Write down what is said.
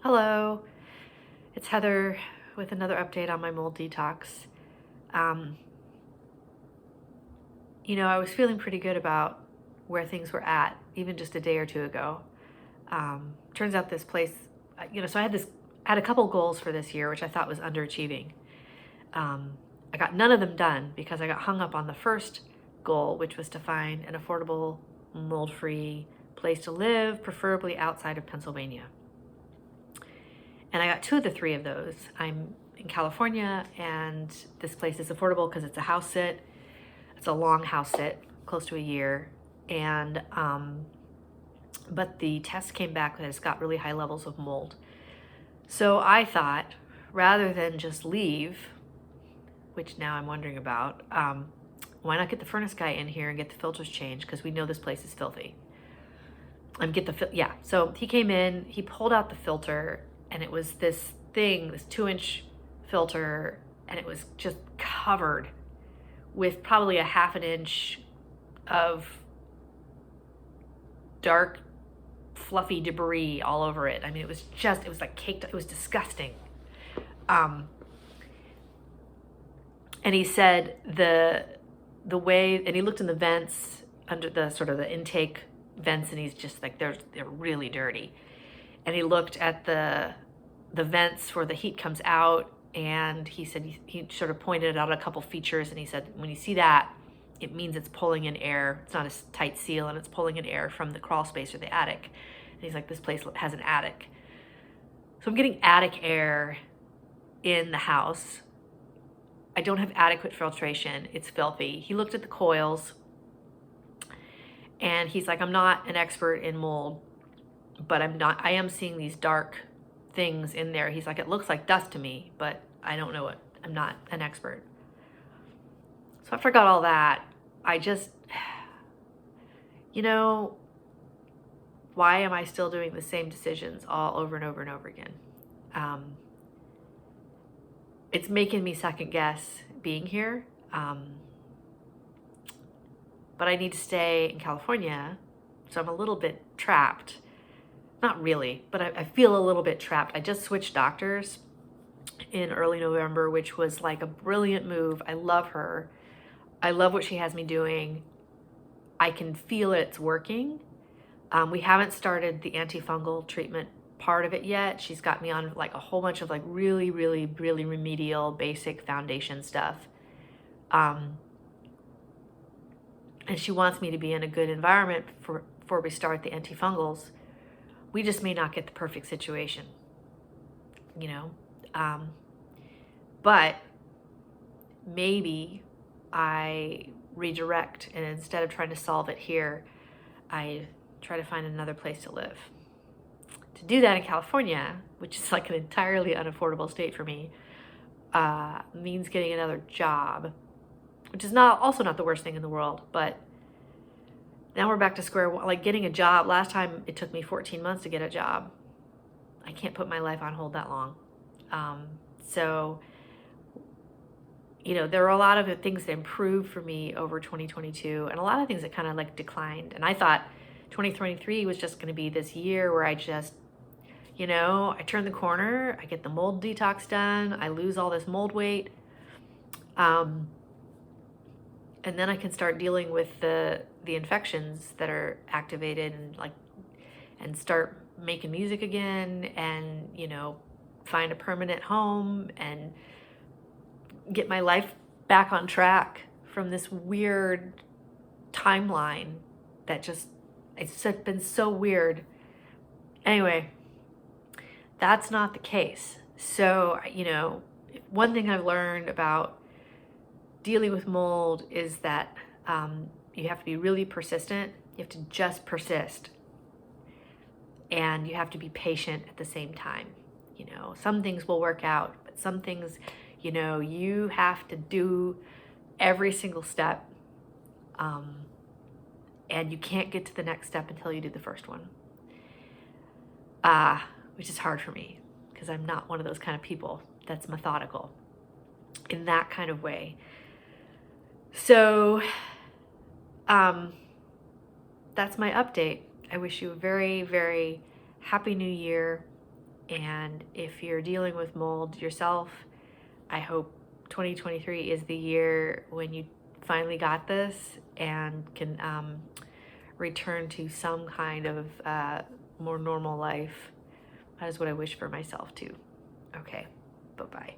Hello, it's Heather with another update on my mold detox. Um, I was feeling pretty good about where things were at, even just a day or two ago. Turns out this place, so I had a couple goals for this year, which I thought was underachieving. I got none of them done because I got hung up on the first goal, which was to find an affordable, mold-free place to live, preferably outside of Pennsylvania. And I got two of the three of those. I'm in California, and this place is affordable because it's a house sit. It's a long house sit, close to a year. And but the test came back that it's got really high levels of mold. So I thought, rather than just leave, which now I'm wondering about, why not get the furnace guy in here and get the filters changed, because we know this place is filthy. So he came in, he pulled out the filter, and it was this 2-inch filter, and it was just covered with probably a half an inch of dark, fluffy debris all over it. I mean, it was like caked, it was disgusting. And he said the way, and he looked in the vents under the sort of the intake vents, and he's just like, they're really dirty. And he looked at the vents where the heat comes out, and he said he sort of pointed out a couple features, and he said, when you see that, it means it's pulling in air. It's not a tight seal, and it's pulling in air from the crawl space or the attic. And he's like, this place has an attic. So I'm getting attic air in the house. I don't have adequate filtration. It's filthy. He looked at the coils, and he's like, I'm not an expert in mold, but I am seeing these dark things in there. He's like, it looks like dust to me, but I don't know it. I'm not an expert. So after I got all that, I just, why am I still doing the same decisions all over and over and over again? It's making me second guess being here. But I need to stay in California, so I'm a little bit trapped. Not really, but I feel a little bit trapped. I just switched doctors in early November, which was like a brilliant move. I love her. I love what she has me doing. I can feel it's working. We haven't started the antifungal treatment part of it yet. She's got me on like a whole bunch of like really, really, really remedial, basic foundation stuff. And she wants me to be in a good environment before we start the antifungals. We just may not get the perfect situation, but maybe I redirect, and instead of trying to solve it here, I try to find another place to live. To do that in California, which is like an entirely unaffordable state for me, means getting another job, which is also not the worst thing in the world, but now we're back to square one. Like getting a job, last time it took me 14 months to get a job. I can't put my life on hold that long. So there are a lot of things that improved for me over 2022, and a lot of things that kind of like declined. And I thought 2023 was just going to be this year where I just, I turn the corner, I get the mold detox done, I lose all this mold weight. And then I can start dealing with the infections that are activated, and start making music again, and find a permanent home and get my life back on track from this weird timeline that it's been so weird. Anyway, that's not the case. So, one thing I've learned about dealing with mold is that you have to be really persistent. You have to just persist. And you have to be patient at the same time. Some things will work out, but some things, you have to do every single step. And you can't get to the next step until you do the first one. Which is hard for me, because I'm not one of those kind of people that's methodical in that kind of way. So that's my update. I wish you a very, very happy new year. And if you're dealing with mold yourself, I hope 2023 is the year when you finally got this and can return to some kind of more normal life. That is what I wish for myself too. Okay, bye-bye.